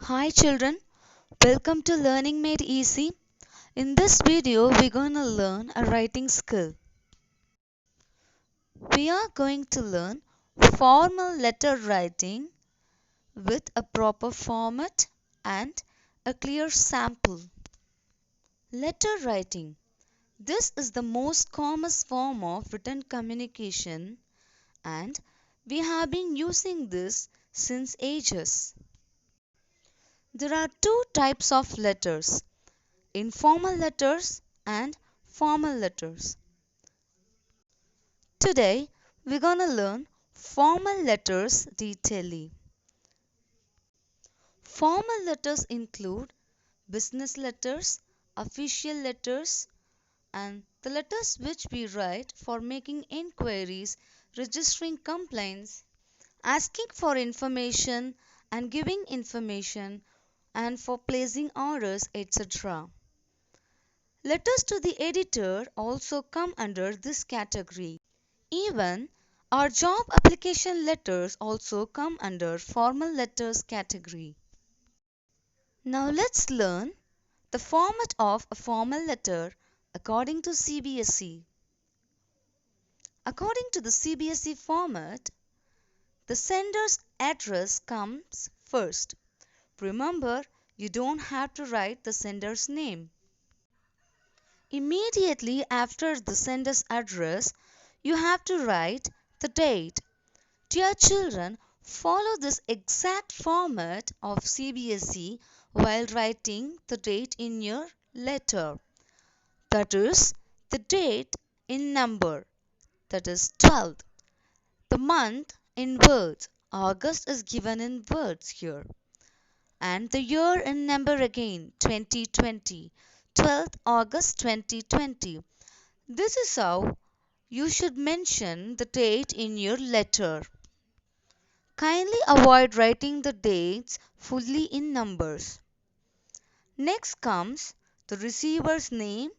Hi children, welcome to Learning Made Easy. In this video, we're going to learn a writing skill. We are going to learn formal letter writing with a proper format and a clear sample. Letter writing. This is the most common form of written communication and we have been using this since ages. There are two types of letters: informal letters and formal letters. Today we're gonna learn formal letters detailedly. Formal letters include business letters, official letters, and the letters which we write for making inquiries, registering complaints, asking for information and giving information, and for placing orders, etc. Letters to the editor also come under this category. Even our job application letters also come under formal letters category. Now let's learn the format of a formal letter according to CBSE. According to the CBSE format, the sender's address comes first. Remember, you don't have to write the sender's name. Immediately after the sender's address, you have to write the date. Dear children, follow this exact format of CBSE while writing the date in your letter. That is, the date in number, that is 12th. The month in words, August is given in words here. And the year in number again, 2020, 12th August 2020. This is how you should mention the date in your letter. Kindly avoid writing the dates fully in numbers. Next comes the receiver's name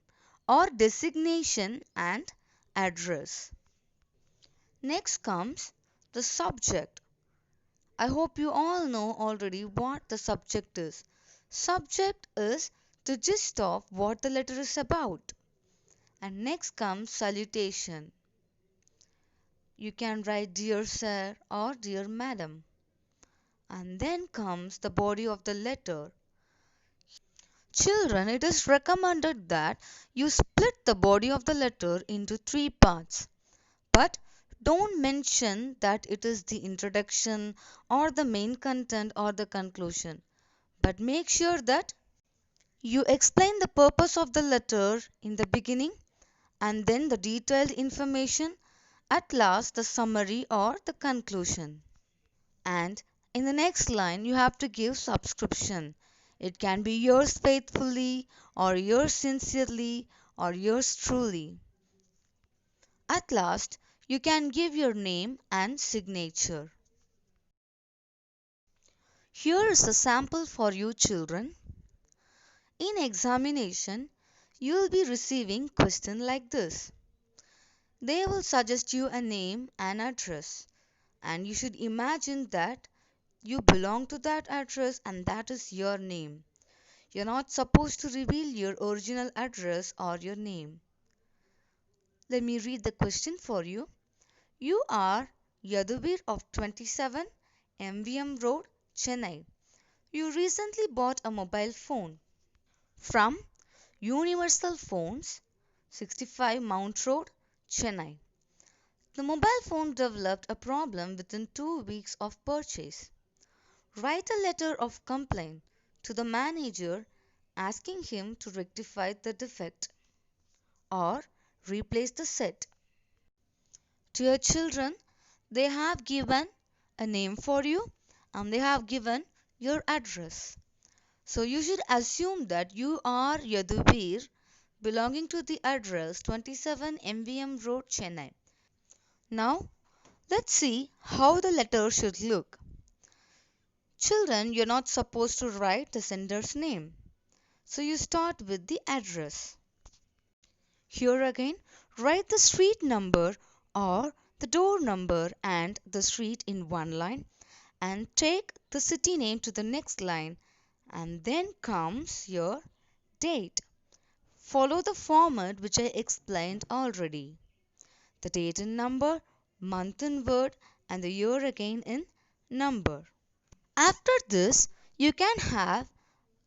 or designation and address. Next comes the subject. I hope you all know already what the subject is. Subject is the gist of what the letter is about. And next comes salutation. You can write dear sir or dear madam. And then comes the body of the letter. Children, it is recommended that you split the body of the letter into three parts. But don't mention that it is the introduction or the main content or the conclusion. But make sure that you explain the purpose of the letter in the beginning and then the detailed information, at last the summary or the conclusion. And in the next line you have to give subscription. It can be yours faithfully or yours sincerely or yours truly. At last you can give your name and signature. Here is a sample for you children. In examination, you will be receiving question like this. They will suggest you a name and address, and you should imagine that you belong to that address and that is your name. You're not supposed to reveal your original address or your name. Let me read the question for you. You are Yaduvir of 27 MVM Road, Chennai. You recently bought a mobile phone from Universal Phones, 65 Mount Road, Chennai. The mobile phone developed a problem within 2 weeks of purchase. Write a letter of complaint to the manager asking him to rectify the defect or replace the set. To your children, they have given a name for you and they have given your address. So you should assume that you are Yaduvir belonging to the address 27 MVM Road, Chennai. Now, let's see how the letter should look. Children, you're not supposed to write the sender's name. So you start with the address. Here again, write the street number or the door number and the street in one line and take the city name to the next line And then comes your date. Follow the format which I explained already. The date in number, month in word, and the year again in number. After this, you can have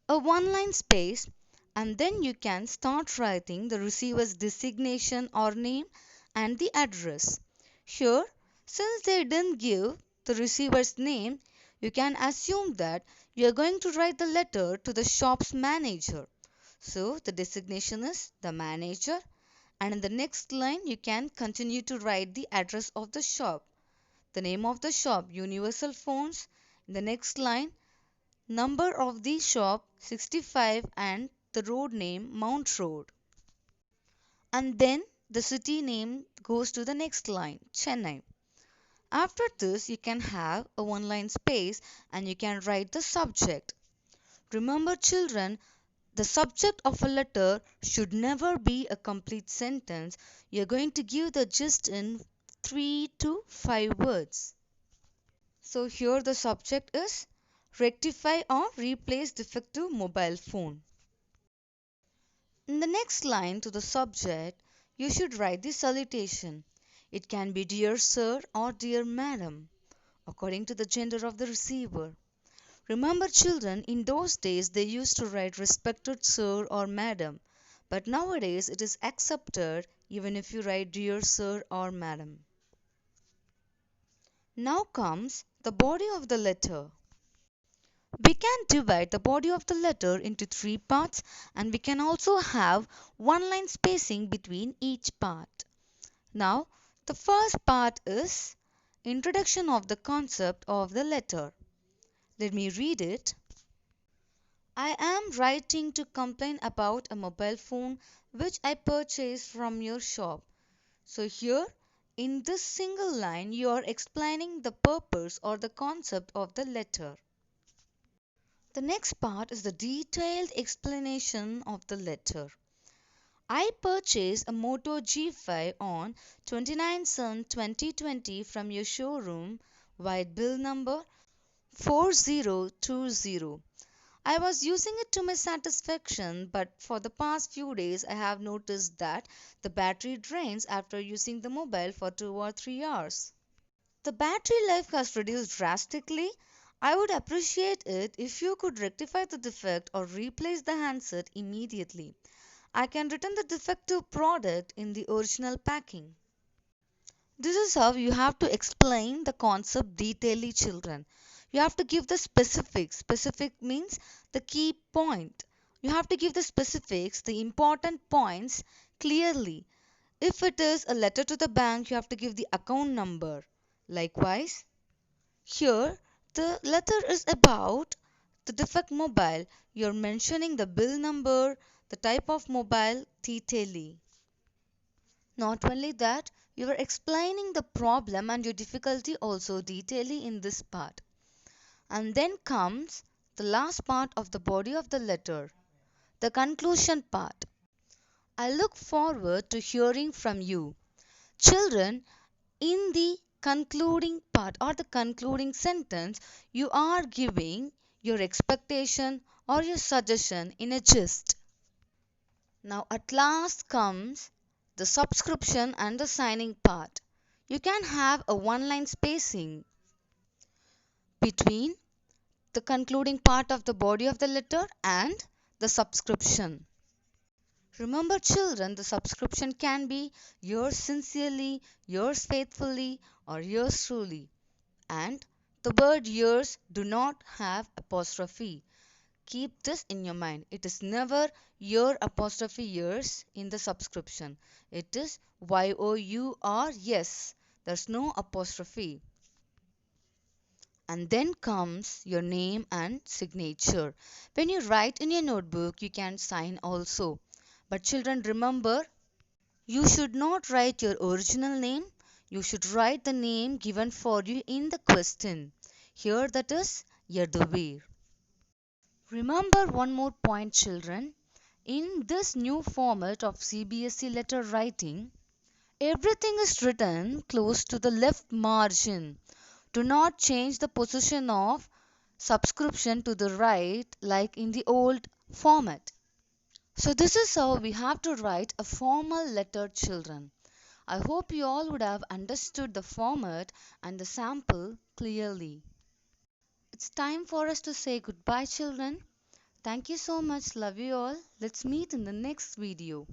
a one line space, and then you can start writing the receiver's designation or name and the address. Here, since they didn't give the receiver's name, you can assume that you are going to write the letter to the shop's manager. So the designation is the manager, and in the next line you can continue to write the address of the shop. The name of the shop, Universal Phones. In the next line, number of the shop 65, and the road name Mount Road. And then the city name goes to the next line, Chennai. After this, you can have a one line space and you can write the subject. Remember, children, the subject of a letter should never be a complete sentence. You're going to give the gist in 3 to 5 words. So here the subject is rectify or replace defective mobile phone. In the next line to the subject, you should write the salutation. It can be dear sir or dear madam, according to the gender of the receiver. Remember, children, in those days they used to write respected sir or madam, but nowadays it is accepted even if you write dear sir or madam. Now comes the body of the letter. We can divide the body of the letter into 3 parts, and we can also have one line spacing between each part. Now, the first part is introduction of the concept of the letter. Let me read it. I am writing to complain about a mobile phone which I purchased from your shop. So here, in this single line, you are explaining the purpose or the concept of the letter. The next part is the detailed explanation of the letter. I purchased a Moto G5 on 29/7/2020 from your showroom, white bill number 4020. I was using it to my satisfaction, but for the past few days I have noticed that the battery drains after using the mobile for 2 or 3 hours. The battery life has reduced drastically. I would appreciate it if you could rectify the defect or replace the handset immediately. I can return the defective product in the original packing. This is how you have to explain the concept detailedly, children. You have to give the specifics. Specific means the key point. You have to give the specifics, the important points clearly. If it is a letter to the bank, you have to give the account number. Likewise, here the letter is about the defect mobile. You're mentioning the bill number, the type of mobile detailedly. Not only that, you are explaining the problem and your difficulty also detailedly in this part. And then comes the last part of the body of the letter, the conclusion part. I look forward to hearing from you. Children, in the concluding part or the concluding sentence, you are giving your expectation or your suggestion in a gist. Now, at last comes the subscription and the signing part. You can have a one line spacing between the concluding part of the body of the letter and the subscription. Remember, children, the subscription can be yours sincerely, yours faithfully, or yours truly. And the word yours do not have apostrophe. Keep this in your mind. It is never your apostrophe yours in the subscription. It is YOUR yes. There's no apostrophe. And then comes your name and signature. When you write in your notebook, you can sign also. But children, remember, you should not write your original name. You should write the name given for you in the question. Here that is Yaduvir. Remember one more point, children. In this new format of CBSE letter writing, everything is written close to the left margin. Do not change the position of subscription to the right like in the old format. So this is how we have to write a formal letter, children. I hope you all would have understood the format and the sample clearly. It's time for us to say goodbye, children. Thank you so much. Love you all. Let's meet in the next video.